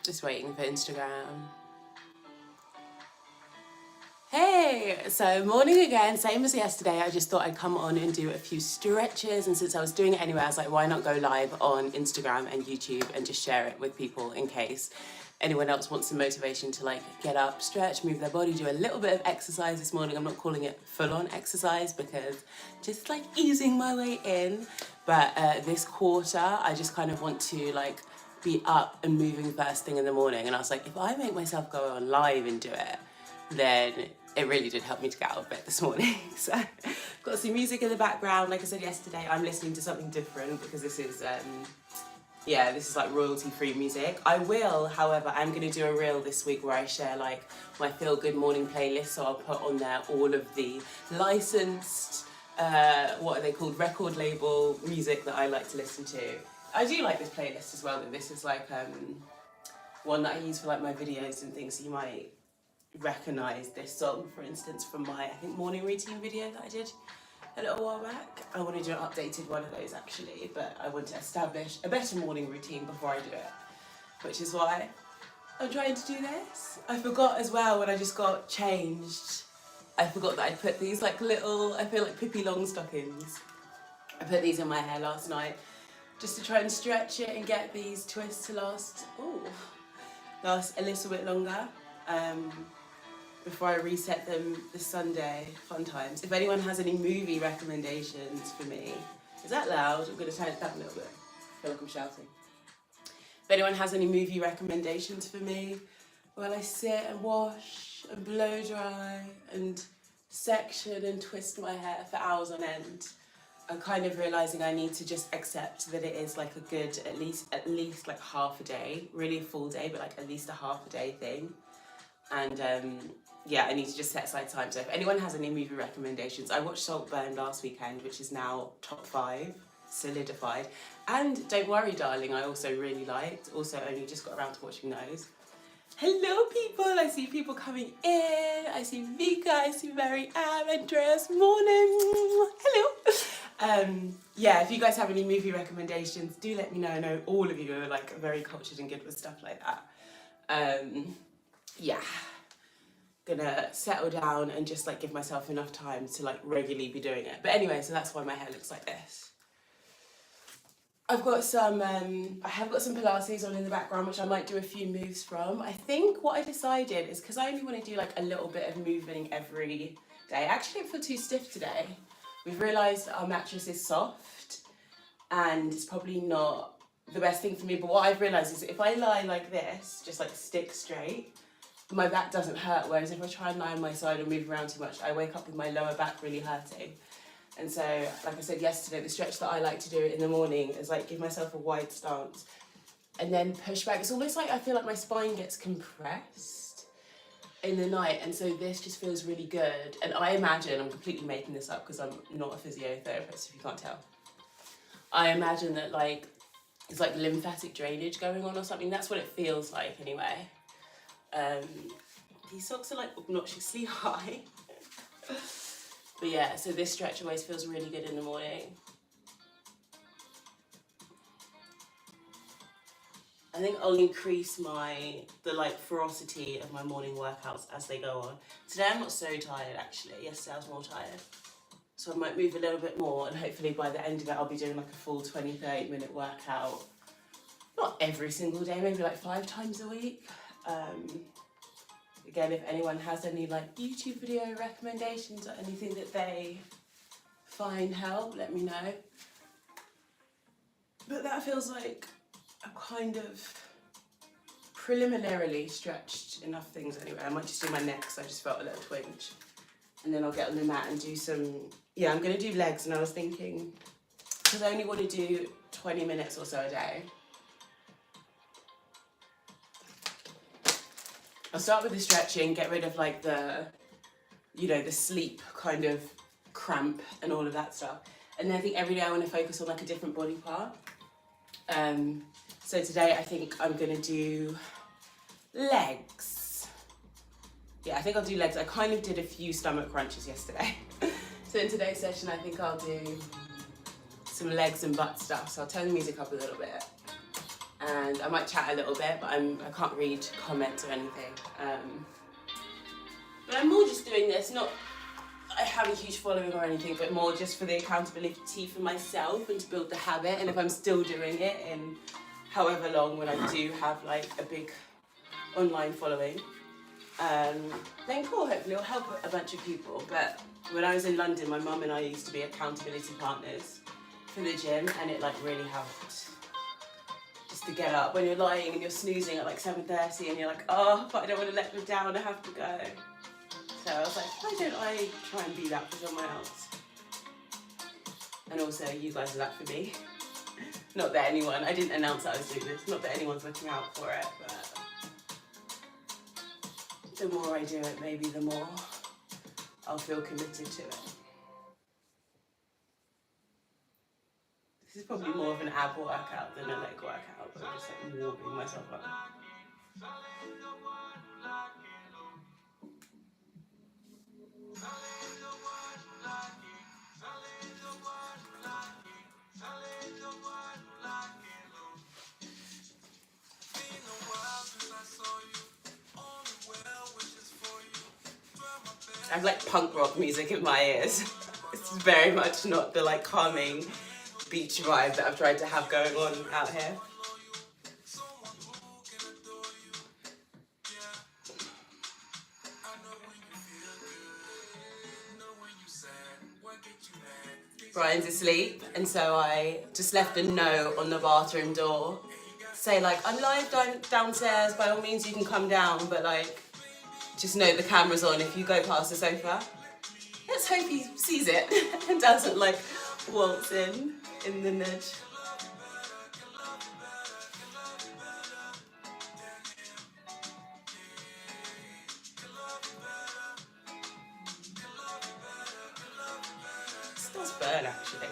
Just waiting for Instagram. Hey, so morning again, same as yesterday. I just thought I'd come on and do a few stretches, and since I was doing it anyway, I was like, why not go live on Instagram and YouTube and just share it with people in case anyone else wants some motivation to like get up, stretch, move their body, do a little bit of exercise this morning. I'm not calling it full-on exercise because just like easing my way in, but this quarter I just kind of want to like be up and moving first thing in the morning, and I was like, if I make myself go on live and do it, then it really did help me to get out of bed this morning. So got some music in the background. Like I said yesterday, I'm listening to something different because this is this is like royalty free music. I will, however, I'm going to do a reel this week where I share like my feel good morning playlist, so I'll put on there all of the licensed what are they called, record label music that I like to listen to. I do like this playlist as well, and this is like one that I use for like my videos and things, so you might recognise this song, for instance, from my, I think, morning routine video that I did a little while back. I want to do an updated one of those actually, but I want to establish a better morning routine before I do it, which is why I'm trying to do this. I forgot as well when I just got changed, I forgot that I'd put these like little, I feel like Pippi Longstockings. I put these in my hair last night just to try and stretch it and get these twists to last a little bit longer. Before I reset them this Sunday. Fun times. If anyone has any movie recommendations for me, is that loud? I'm going to turn it down a little bit. I feel like I'm shouting. If anyone has any movie recommendations for me, while I sit and wash and blow dry and section and twist my hair for hours on end, I'm kind of realising I need to just accept that it is like a good, at least like half a day, really a full day, but like at least a half a day thing. And I need to just set aside time. So if anyone has any movie recommendations, I watched Saltburn last weekend, which is now top 5, solidified. And Don't Worry Darling, I also really liked, also only just got around to watching those. Hello people, I see people coming in, I see Vika, I see Mary Ann, Andreas, morning, hello. If you guys have any movie recommendations, do let me know. I know all of you are like very cultured and good with stuff like that. Gonna settle down and just like give myself enough time to like regularly be doing it. But anyway, so that's why my hair looks like this. I've got some, I have got some Pilates on in the background, which I might do a few moves from. I think what I decided is, because I only want to do like a little bit of moving every day. Actually, I don't feel too stiff today. We've realised that our mattress is soft and it's probably not the best thing for me. But what I've realised is that if I lie like this, just like stick straight, my back doesn't hurt. Whereas if I try and lie on my side or move around too much, I wake up with my lower back really hurting. And so, like I said yesterday, the stretch that I like to do in the morning is like give myself a wide stance and then push back. It's almost like I feel like my spine gets compressed in the night, and so this just feels really good. And I imagine, I'm completely making this up because I'm not a physiotherapist, if you can't tell. I imagine that like it's like lymphatic drainage going on or something. That's what it feels like anyway. These socks are like obnoxiously high. But yeah, so this stretch always feels really good in the morning. I think I'll increase the like ferocity of my morning workouts as they go on. Today I'm not so tired actually. Yesterday I was more tired. So I might move a little bit more, and hopefully by the end of it I'll be doing like a full 20-30 minute workout. Not every single day, maybe like 5 times a week. Again, if anyone has any like YouTube video recommendations or anything that they find help, let me know. But that feels like I've kind of preliminarily stretched enough things anyway. I might just do my neck because I just felt a little twinge. And then I'll get on the mat and do some, I'm going to do legs, and I was thinking, because I only want to do 20 minutes or so a day. I'll start with the stretching, get rid of like the sleep kind of cramp and all of that stuff. And then I think every day I want to focus on like a different body part. So today I think I'm going to do legs. Yeah, I think I'll do legs. I kind of did a few stomach crunches yesterday. So in today's session I think I'll do some legs and butt stuff. So I'll turn the music up a little bit. and I might chat a little bit, but I can't read comments or anything. But I'm more just doing this, not I have a huge following or anything, but more just for the accountability for myself and to build the habit. And if I'm still doing it in however long, when I do have like a big online following, then cool, hopefully it'll help a bunch of people. But when I was in London, my mum and I used to be accountability partners for the gym, and it like really helped. Just to get up when you're lying and you're snoozing at like 7:30 and you're like, oh, but I don't want to let them down, I have to go. So I was like, why don't I try and be that for someone else? And also, you guys are that for me. Not that anyone, I didn't announce that I was doing this, not that anyone's looking out for it, but the more I do it, maybe the more I'll feel committed to it. This is probably more of an ab workout than a leg workout, but I'm just like warming myself up. I have like punk rock music in my ears. It's very much not the like calming beach vibe that I've tried to have going on out here. Brian's asleep, and so I just left a note on the bathroom door. Say like, I'm live downstairs, by all means you can come down, but like, just know the camera's on if you go past the sofa. Let's hope he sees it and doesn't like waltz in the nudge. This does burn actually.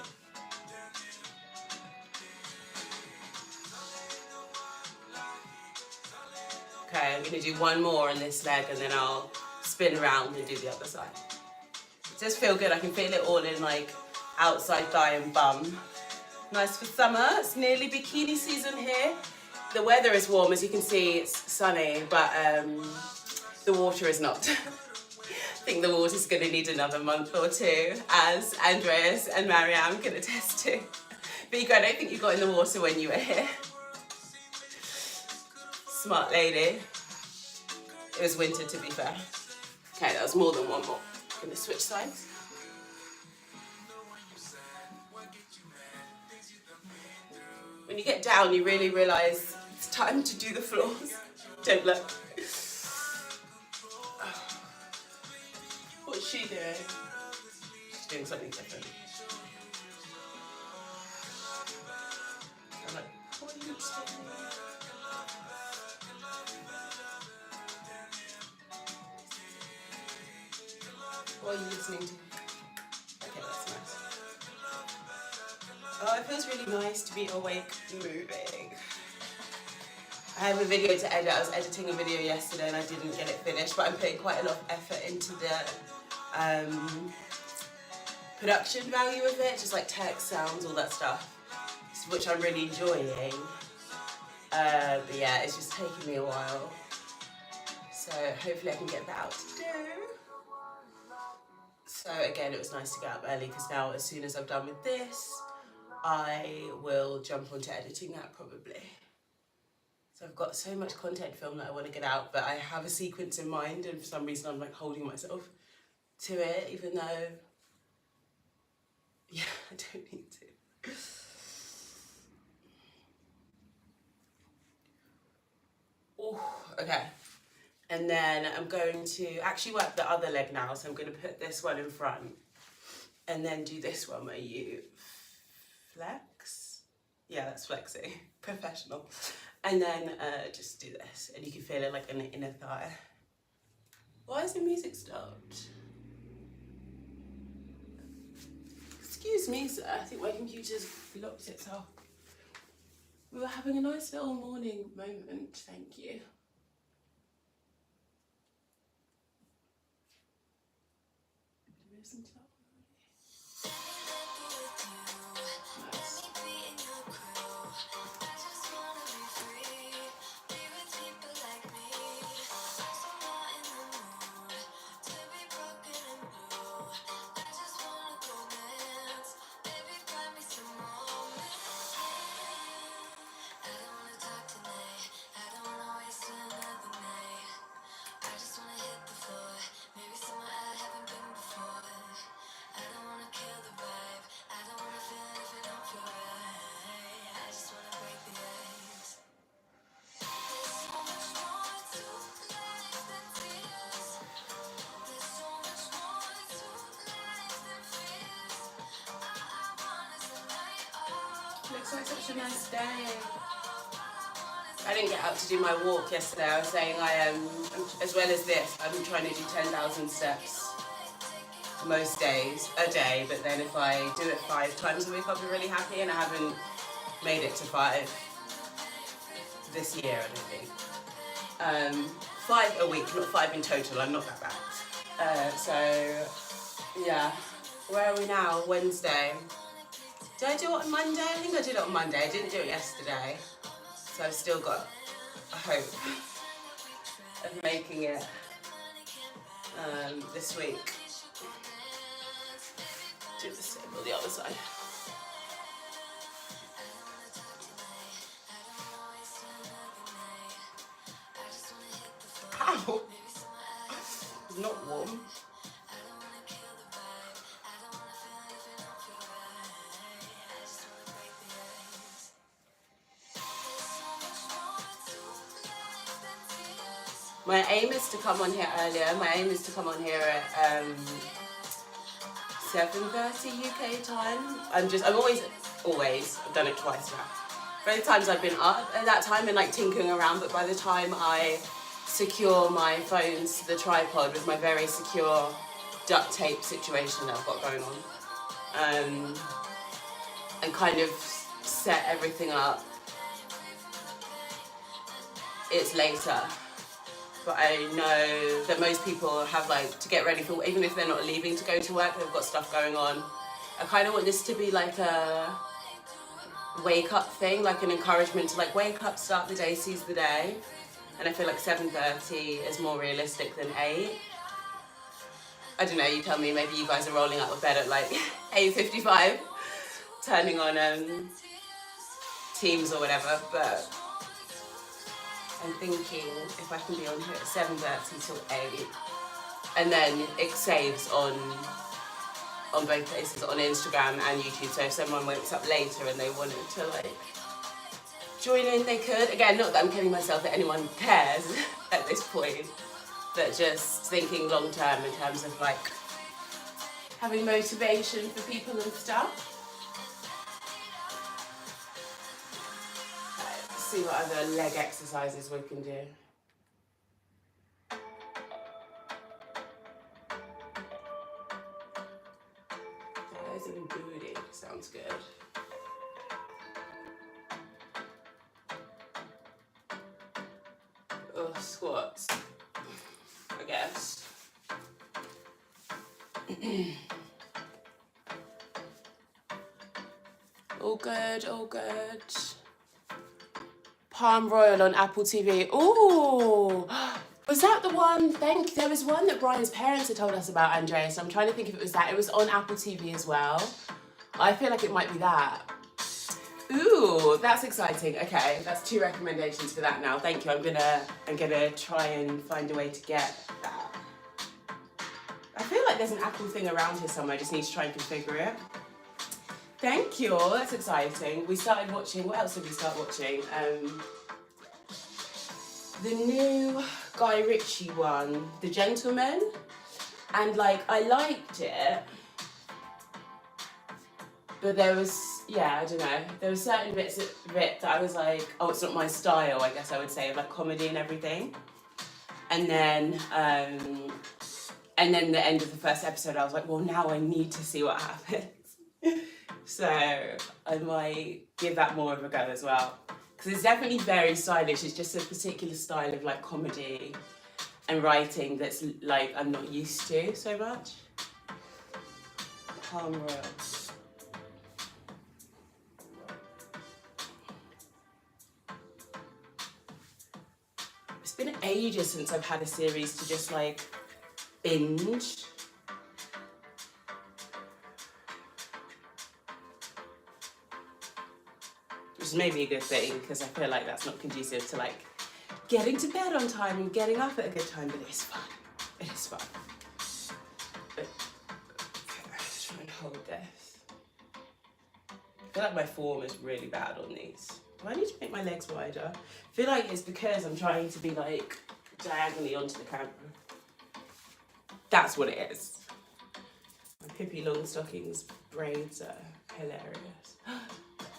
Okay, I'm gonna do one more on this leg and then I'll spin around and do the other side. It does feel good, I can feel it all in like outside thigh and bum. Nice for summer, it's nearly bikini season here. The weather is warm, as you can see, it's sunny, but the water is not. I think the water's gonna need another month or two, as Andreas and Mariam can attest to. But I don't think you got in the water when you were here. Smart lady. It was winter, to be fair. Okay, that was more than one more. I'm gonna switch sides. When you get down, you really realise it's time to do the floors. Don't look. What's she doing? She's doing something different. I'm like, what are you doing? What are you listening to? Okay, that's nice. Oh, it feels really nice to be awake moving. I have a video to edit. I was editing a video yesterday and I didn't get it finished, but I'm putting quite a lot of effort into the production value of it, just like text, sounds, all that stuff, which I'm really enjoying. But yeah, it's just taking me a while. So hopefully I can get that out today. So again, it was nice to get up early because now as soon as I'm done with this, I will jump onto editing that probably. So I've got so much content film that I want to get out, but I have a sequence in mind and for some reason I'm like holding myself to it, even though, yeah, I don't need to. Oh, okay. And then I'm going to actually work the other leg now, so I'm going to put this one in front and then do this one where you flex. Yeah, that's flexing. Professional. And then just do this, and you can feel it like in the inner thigh. Why has the music stopped? Excuse me, sir. I think my computer's locked itself. We were having a nice little morning moment, thank you. Did we listen to that one already? Nice. like such a nice day. I didn't get out to do my walk yesterday. I was saying as well as this, I'm trying to do 10,000 steps most days a day, but then if I do it 5 times a week, I'll be really happy, and I haven't made it to 5 this year, I don't think. 5 a week, not 5 in total, I'm not that bad. So, yeah. Where are we now? Wednesday. Did I do it on Monday? I think I did it on Monday. I didn't do it yesterday. So I've still got a hope of making it this week. Do the same on the other side. Ow! It's not warm. My aim is to come on here earlier. My aim is to come on here at 7:30 UK time. I'm always, I've done it twice now. Both times I've been up at that time and like tinkering around, but by the time I secure my phones to the tripod with my very secure duct tape situation that I've got going on, and kind of set everything up, it's later. But I know that most people have like to get ready for, even if they're not leaving to go to work, they've got stuff going on. I kind of want this to be like a wake up thing, like an encouragement to like wake up, start the day, seize the day. And I feel like 7:30 is more realistic than 8. I don't know, you tell me, maybe you guys are rolling out of bed at like 8:55, turning on Teams or whatever, but I'm thinking if I can be on here at 7:30 till 8, and then it saves on both places, on Instagram and YouTube. So if someone wakes up later and they wanted to like join in, they could. Again, not that I'm kidding myself that anyone cares at this point, but just thinking long term in terms of like having motivation for people and stuff. See what other leg exercises we can do. Thighs and booty sounds good. Oh, squats, I guess. All good, all good. Palm Royal on Apple TV. Ooh, was that the one? There was one that Brian's parents had told us about, Andreas. I'm trying to think if it was that. It was on Apple TV as well. I feel like it might be that. Ooh, that's exciting. Okay, that's 2 recommendations for that now. Thank you. I'm gonna try and find a way to get that. I feel like there's an Apple thing around here somewhere. I just need to try and configure it. Thank you, that's exciting. We started watching, what else did we start watching? The new Guy Ritchie one, The Gentleman. And like, I liked it, but there was, I don't know, there were certain bits of it that I was like, oh, it's not my style, I guess I would say, of like comedy and everything. And then the end of the first episode, I was like, well, now I need to see what happens. So I might give that more of a go as well, because it's definitely very stylish. It's just a particular style of like comedy and writing that's like I'm not used to so much. Palm Royal. It's been ages since I've had a series to just like binge. Which is maybe a good thing, because I feel like that's not conducive to like getting to bed on time and getting up at a good time, but it is fun. It is fun. But, okay, let's try and hold this. I feel like my form is really bad on these. Do I need to make my legs wider? I feel like it's because I'm trying to be like diagonally onto the camera. That's what it is. My Pippi Longstocking's braids are hilarious.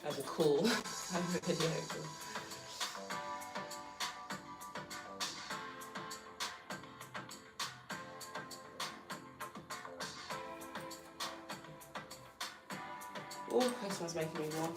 as a cool kind of video. Oh, this one's making me warm.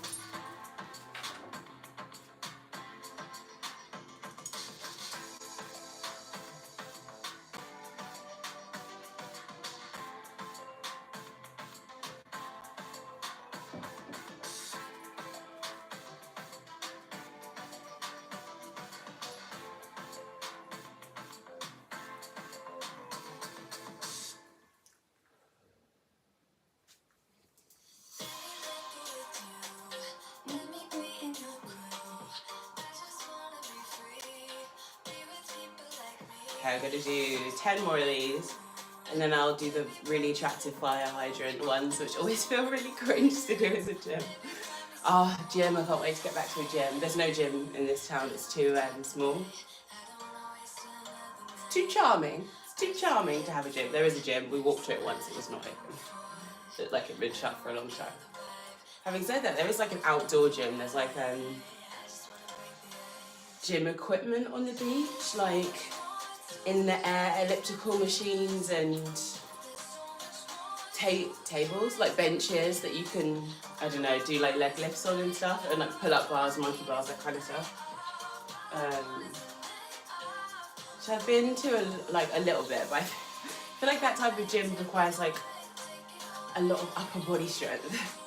Okay, I'm gonna do 10 more of these, and then I'll do the really attractive fire hydrant ones, which always feel really cringe to do as a gym. Oh, gym, I can't wait to get back to a gym. There's no gym in this town, it's too small. It's too charming. It's too charming to have a gym. There is a gym, we walked to it once, it was not open. It looked like it'd been shut for a long time. Having said that, there is like an outdoor gym. There's like gym equipment on the beach, like in the air elliptical machines and tables, like benches that you can, I don't know, do like leg lifts on and stuff, and like pull-up bars, monkey bars, that kind of stuff. So I've been to a little bit, but I feel like that type of gym requires like a lot of upper body strength.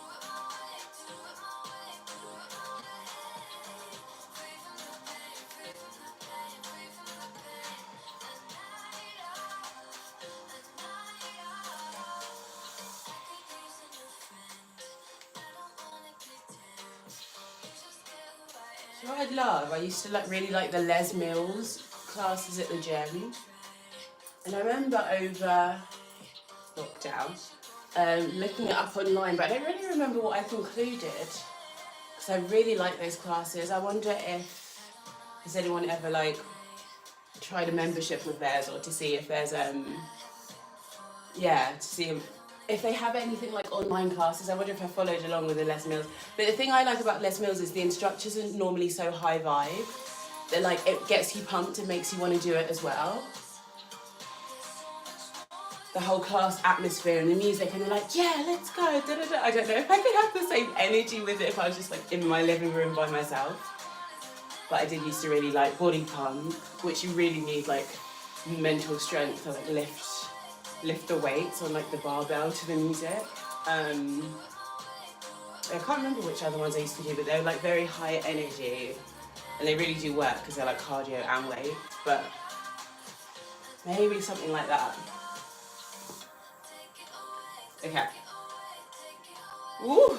You know what I'd love? I used to really like the Les Mills classes at the gym. And I remember over lockdown, looking it up online, but I don't really remember what I concluded. Because I really like those classes. I wonder if, has anyone ever like tried a membership with theirs, or to see if there's, to see if they have anything like online classes. I wonder if I followed along with the Les Mills. But the thing I like about Les Mills is the instructors are normally so high vibe that like it gets you pumped and makes you want to do it as well. The whole class atmosphere and the music, and they're like, yeah, let's go, da, da, da. I don't know if I could have the same energy with it if I was just like in my living room by myself. But I did used to really like body pump, which you really need like mental strength to like lift the weights on like the barbell to the music. I can't remember which other ones I used to do, but they're like very high energy, and they really do work because they're like cardio and weight. But maybe something like that. Okay. Woo!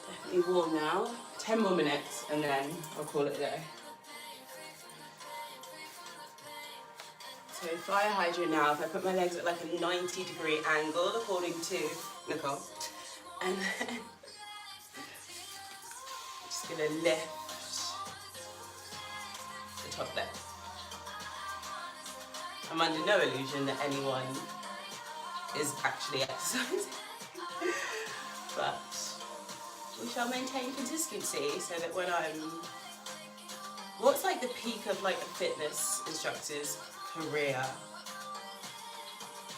Definitely warm now. 10 more minutes and then I'll call it a day. So fire hydrant now, if I put my legs at like a 90-degree angle, according to Nicole, and then I'm just gonna lift the top leg. I'm under no illusion that anyone is actually exercising, but we shall maintain consistency so that when what's like the peak of like a fitness instructor's career? I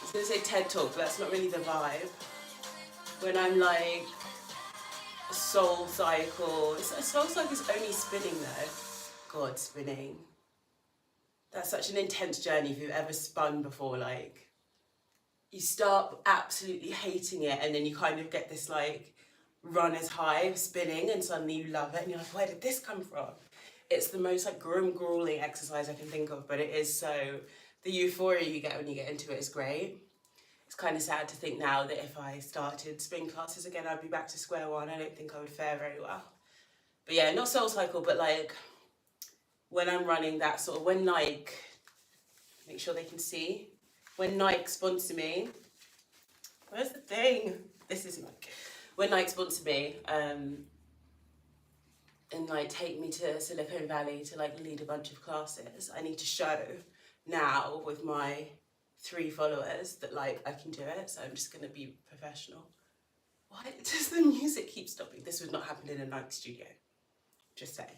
was gonna say TED Talk, but that's not really the vibe. When I'm like Soul Cycle, Soul Cycle is only spinning though. God, spinning. That's such an intense journey if you've ever spun before. Like, you start absolutely hating it, and then you kind of get this like runner's high of spinning, and suddenly you love it, and you're like, where did this come from? It's the most like grueling exercise I can think of, but it is so, the euphoria you get when you get into it is great. It's kind of sad to think now that if I started spin classes again, I'd be back to square one. I don't think I would fare very well. But yeah, not Soul Cycle, but like when I'm running that sort of, when Nike, make sure they can see, when Nike sponsor me, where's the thing? This is Nike. When Nike sponsor me, and like take me to Silicon Valley to like lead a bunch of classes, I need to show now with my 3 followers that like I can do it. So I'm just gonna be professional. Why does the music keep stopping? This would not happen in a Nike studio. Just saying.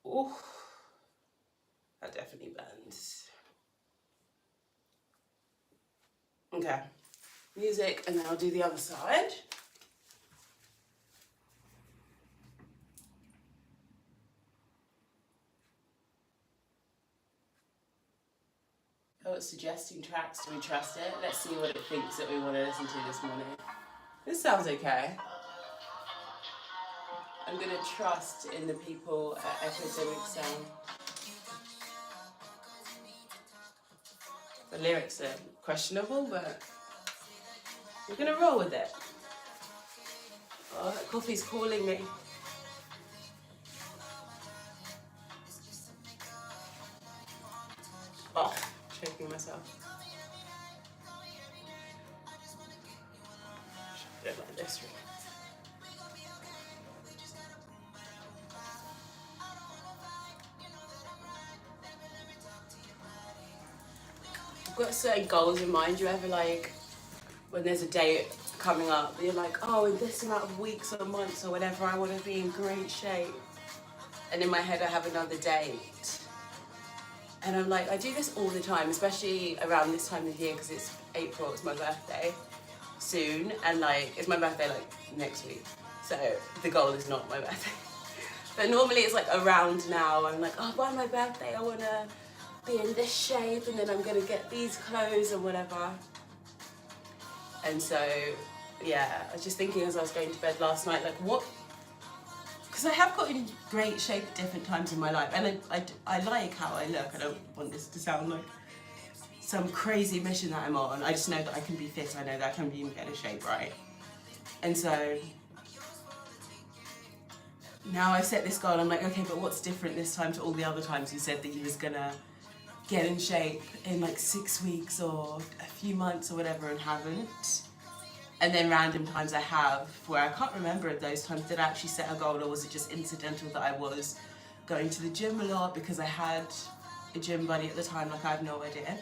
Oh, that definitely burns. Okay, music, and then I'll do the other side. Oh, it's suggesting tracks. Do we trust it? Let's see what it thinks that we want to listen to this morning. This sounds okay. I'm going to trust in the people at Epidemic Sound. The lyrics are questionable, but we're going to roll with it. Oh, that coffee's calling me. Oh, choking myself. I don't like this really. I've got certain goals in mind. You ever like, when there's a date coming up, you're like, oh, in this amount of weeks or months or whatever, I want to be in great shape. And in my head, I have another date. And I'm like, I do this all the time, especially around this time of year, because it's April, it's my birthday soon. And like, it's my birthday like next week. So the goal is not my birthday. But normally it's like around now, I'm like, oh, by my birthday, I want to be in this shape, and then I'm going to get these clothes and whatever. And so, yeah, I was just thinking as I was going to bed last night, like what, because I have got in great shape at different times in my life, and I like how I look. I don't want this to sound like some crazy mission that I'm on. I just know that I can be fit, I know that I can be in better shape, right? And so now I've set this goal, I'm like, okay, but what's different this time to all the other times you said that you was gonna get in shape in like 6 weeks or a few months or whatever, and haven't? And then random times I have, where I can't remember at those times, did I actually set a goal, or was it just incidental that I was going to the gym a lot because I had a gym buddy at the time? Like, I have no idea.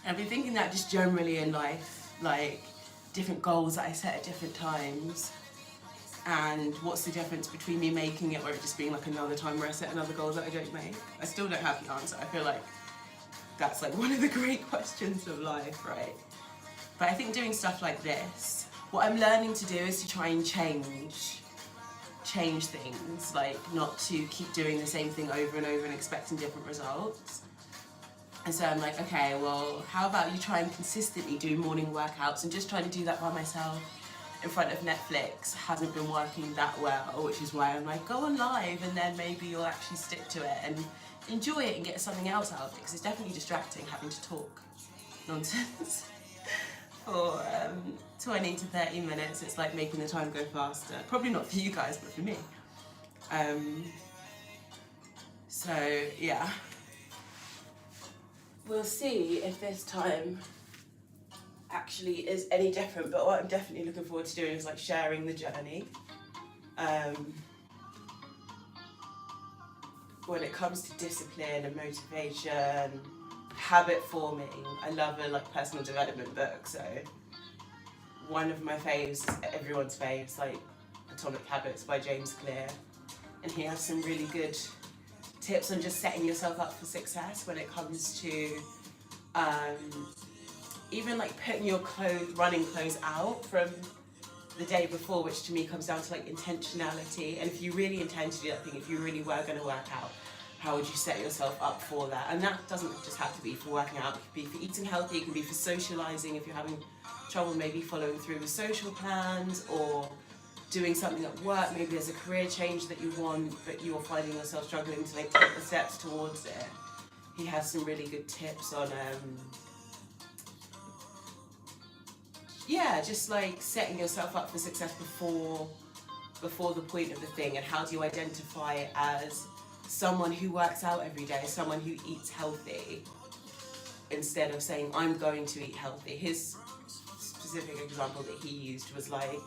And I've been thinking that just generally in life, like different goals that I set at different times, and what's the difference between me making it or it just being like another time where I set another goal that I don't make? I still don't have the answer. I feel like that's like one of the great questions of life, right? But I think doing stuff like this, what I'm learning to do is to try and change things, like not to keep doing the same thing over and over and expecting different results. And so I'm like, okay, well, how about you try and consistently do morning workouts, and just trying to do that by myself in front of Netflix hasn't been working that well, which is why I'm like, go on live, and then maybe you'll actually stick to it and enjoy it and get something else out of it, because it's definitely distracting having to talk nonsense for 20 to 30 minutes. It's like making the time go faster. Probably not for you guys, but for me. So yeah, we'll see if this time actually is any different, but what I'm definitely looking forward to doing is like sharing the journey. When it comes to discipline and motivation, habit forming, I love a like personal development book. So one of my faves, everyone's faves, like Atomic Habits by James Clear, and he has some really good tips on just setting yourself up for success when it comes to even like putting your running clothes out from the day before, which to me comes down to like intentionality. And if you really intend to do that thing, if you really were going to work out, how would you set yourself up for that? And that doesn't just have to be for working out. It could be for eating healthy. It can be for socializing if you're having trouble maybe following through with social plans, or doing something at work. Maybe there's a career change that you want, but you're finding yourself struggling to like take the steps towards it. He has some really good tips on just like setting yourself up for success before the point of the thing. And how do you identify it as someone who works out every day, someone who eats healthy, instead of saying I'm going to eat healthy. His specific example that he used was like,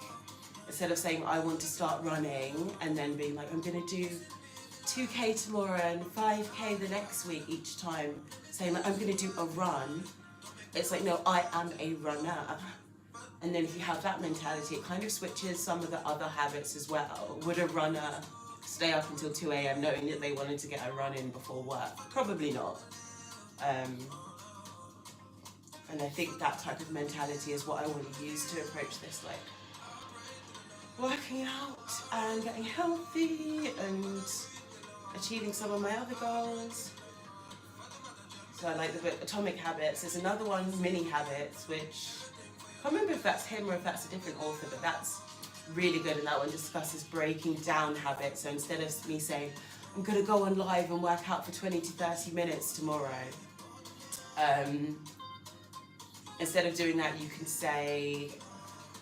instead of saying I want to start running and then being like I'm going to do 2k tomorrow and 5k the next week each time, saying like I'm going to do a run It's like, no, I am a runner. And then if you have that mentality, it kind of switches some of the other habits as well. Would a runner stay up until 2 a.m. knowing that they wanted to get a run in before work? Probably not. And I think that type of mentality is what I want to use to approach this, like working out and getting healthy and achieving some of my other goals. So I like the book Atomic Habits. There's another one, Mini Habits, which I can't remember if that's him or if that's a different author, but that's really good, and that one discusses breaking down habits. So instead of me saying, I'm going to go on live and work out for 20 to 30 minutes tomorrow, instead of doing that, you can say,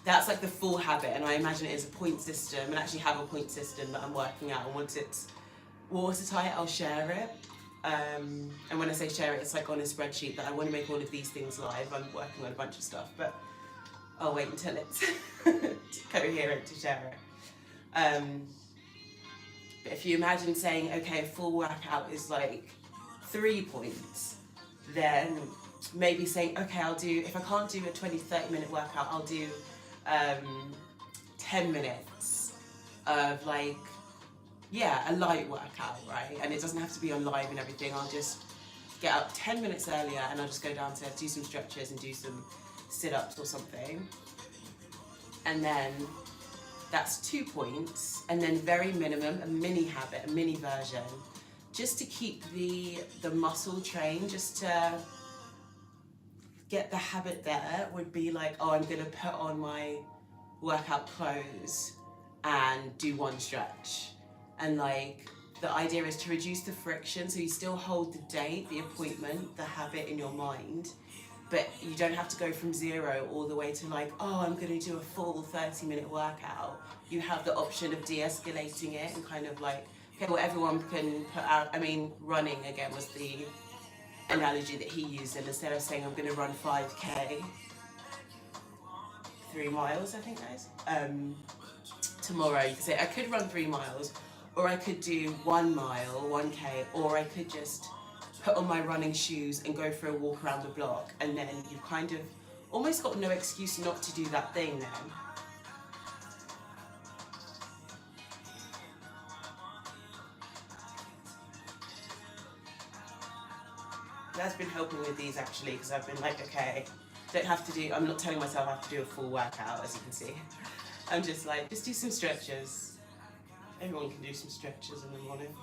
that's like the full habit, and I imagine it is a point system, and I actually have a point system that I'm working out, and once it's watertight, I'll share it. And when I say share it, it's like on a spreadsheet that I want to make all of these things live. I'm working on a bunch of stuff, but I'll wait until it's coherent to share it. But if you imagine saying, okay, full workout is like 3 points, then maybe saying, okay, I'll do, if I can't do a 20, 30 minute workout, I'll do 10 minutes of like, a light workout, right? And it doesn't have to be on live and everything. I'll just get up 10 minutes earlier and I'll just go downstairs, do some stretches and do some sit-ups or something. And then that's 2 points. And then very minimum, a mini habit, a mini version, just to keep the muscle trained, just to get the habit there, would be like, oh, I'm gonna put on my workout clothes and do one stretch. And like, the idea is to reduce the friction, so you still hold the date, the appointment, the habit in your mind, but you don't have to go from 0 all the way to like, oh, I'm gonna do a full 30-minute workout. You have the option of de-escalating it and kind of like, okay, well, everyone can put out, I mean, running again was the analogy that he used, and instead of saying I'm gonna run 5K, 3 miles, I think that is, tomorrow, you could say, I could run 3 miles, or I could do 1 mile, 1K, or I could just put on my running shoes and go for a walk around the block, and then you've kind of almost got no excuse not to do that thing then. That's been helping with these actually, because I've been like, okay, don't have to do, I'm not telling myself I have to do a full workout, as you can see. I'm just like, just do some stretches. Everyone can do some stretches in the morning.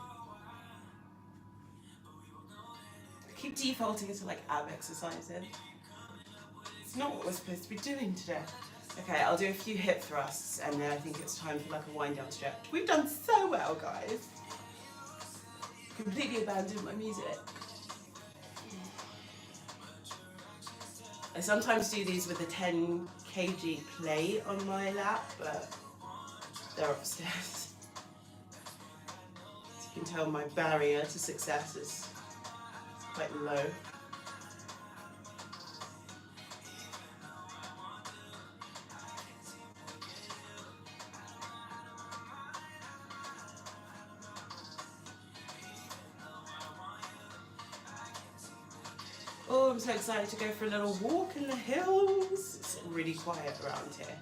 I keep defaulting into like ab exercising. It's not what we're supposed to be doing today. Okay, I'll do a few hip thrusts and then I think it's time for like a wind down stretch. We've done so well, guys. Completely abandoned my music. I sometimes do these with a 10 kg plate on my lap, but they're upstairs. As you can tell, my barrier to success is quite low. Oh, I'm so excited to go for a little walk in the hills. It's really quiet around here.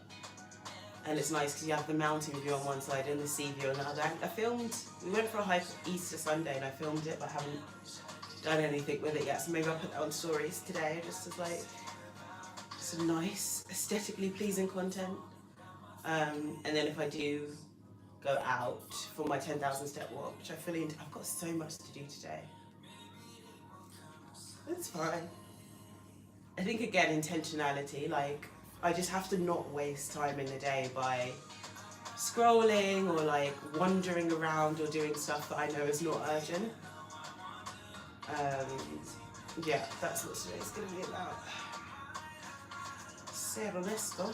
And it's nice because you have the mountain view on one side and the sea view on the other. We went for a hike Easter Sunday and I filmed it, but I haven't done anything with it yet. So maybe I'll put that on stories today, just as like some nice, aesthetically pleasing content. And then if I do go out for my 10,000 step walk, which I've got so much to do today. It's fine. I think again, intentionality, like I just have to not waste time in the day by scrolling or like wandering around or doing stuff that I know is not urgent. Yeah, that's what today's going to be about. Ser honesto.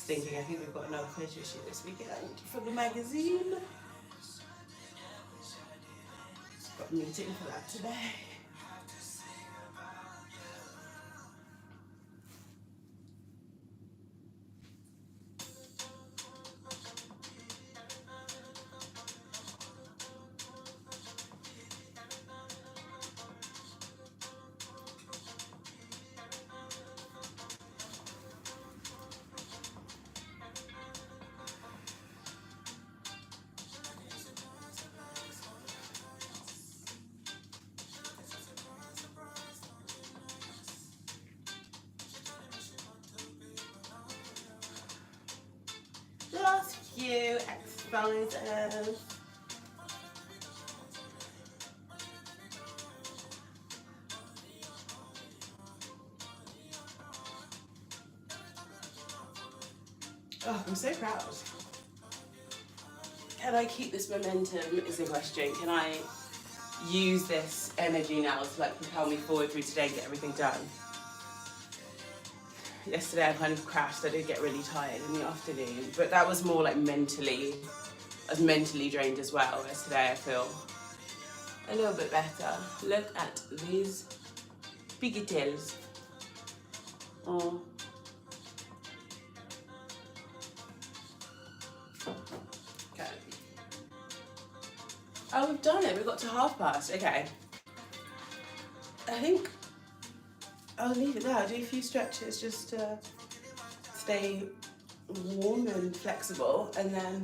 thinking, I think we've got another photo shoot this weekend for the magazine. Got a meeting for that today. Last few exercises. Oh, I'm so proud. Can I keep this momentum is the question. Can I use this energy now to like propel me forward through today and get everything done? Yesterday I kind of crashed. I did get really tired in the afternoon, but that was more like mentally. I was mentally drained as well. Whereas today I feel a little bit better. Look at these pigtails. Oh. Okay. Oh, we've done it. We got to past. Okay. I think I'll leave it there. I'll do a few stretches just to stay warm and flexible, and then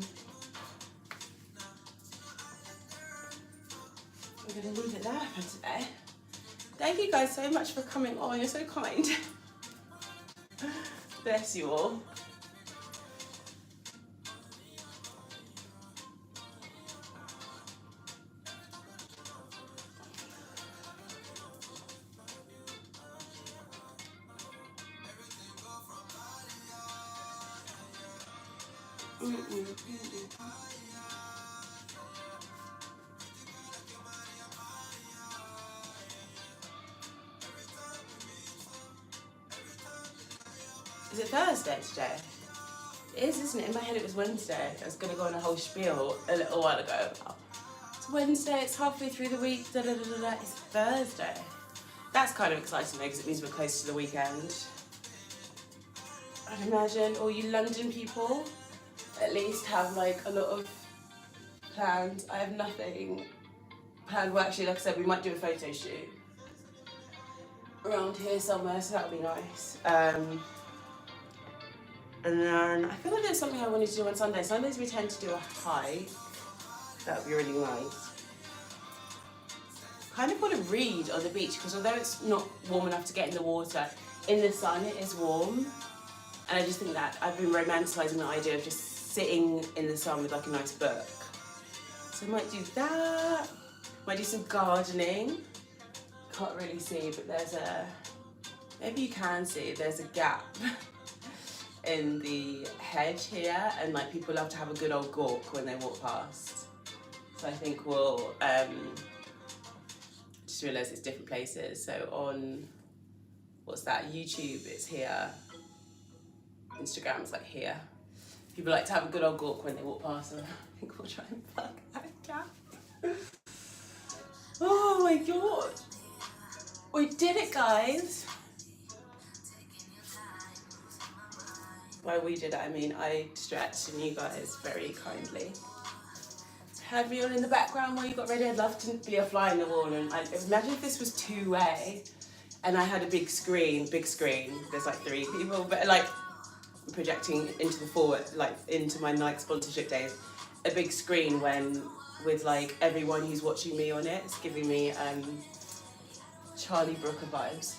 we're going to leave it there for today. Thank you guys so much for coming on. You're so kind. Bless you all. Is it Thursday today? It is, isn't it? In my head it was Wednesday. I was going to go on a whole spiel a little while ago. It's Wednesday, it's halfway through the week, da da da da da. It's Thursday. That's kind of exciting though, because it means we're close to the weekend. I'd imagine all you London people at least have like a lot of plans. I have nothing planned. Well, actually, like I said, we might do a photo shoot around here somewhere, so that would be nice. And then I feel like there's something I wanted to do on Sunday. Sundays we tend to do a hike. That would be really nice. Kind of want to read on the beach, because although it's not warm enough to get in the water, in the sun it is warm. And I just think that I've been romanticising the idea of just sitting in the sun with like a nice book. So I might do that. Might do some gardening. Can't really see, but there's a, maybe you can see, there's a gap in the hedge here, and like people love to have a good old gawk when they walk past. So I think we'll just realise it's different places. So on, what's that, YouTube it's here, Instagram's like here. People like to have a good old gawk when they walk past, and I think we'll try and plug that gap. Oh my god, we did it, guys. By we did it, I mean I stretched and you guys very kindly had me on in the background while you got ready. I'd love to be a fly in the wall, and I imagine if this was two-way and I had a big screen, there's like 3 people, but like projecting into the forward, like into my Nike sponsorship days, a big screen when with like everyone who's watching me on it. It's giving me Charlie Brooker vibes.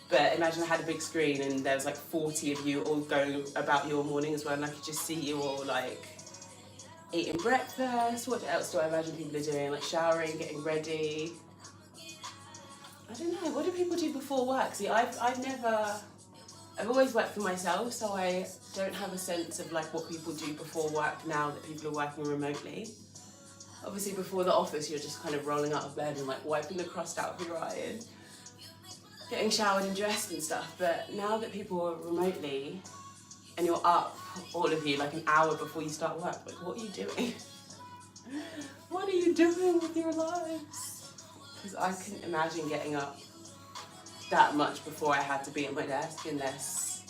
But imagine I had a big screen and there was like 40 of you all going about your morning as well, and I could just see you all like eating breakfast. What else do I imagine people are doing? Like showering, getting ready. I don't know, what do people do before work? See, I've always worked for myself, so I don't have a sense of like what people do before work now that people are working remotely. Obviously before the office you're just kind of rolling out of bed and like wiping the crust out of your eye and getting showered and dressed and stuff, but now that people are remotely, and you're up, all of you, like an hour before you start work. Like, what are you doing? What are you doing with your lives? Because I couldn't imagine getting up that much before I had to be at my desk unless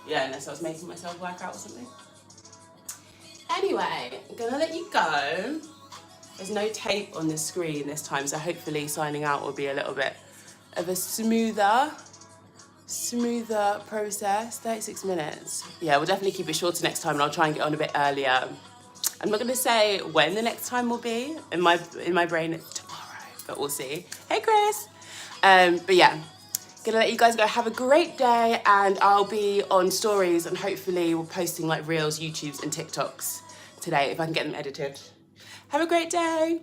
I was making myself work out or something. Anyway, I'm gonna let you go. There's no tape on the screen this time, so hopefully signing out will be a little bit of a smoother process. 36 minutes. Yeah, we'll definitely keep it shorter next time, and I'll try and get on a bit earlier. I'm not gonna say when the next time will be. In my brain, it's tomorrow, but we'll see. Hey, Chris. But yeah, gonna let you guys go. Have a great day, and I'll be on stories, and hopefully we're posting like reels, YouTubes, and TikToks today if I can get them edited. Have a great day.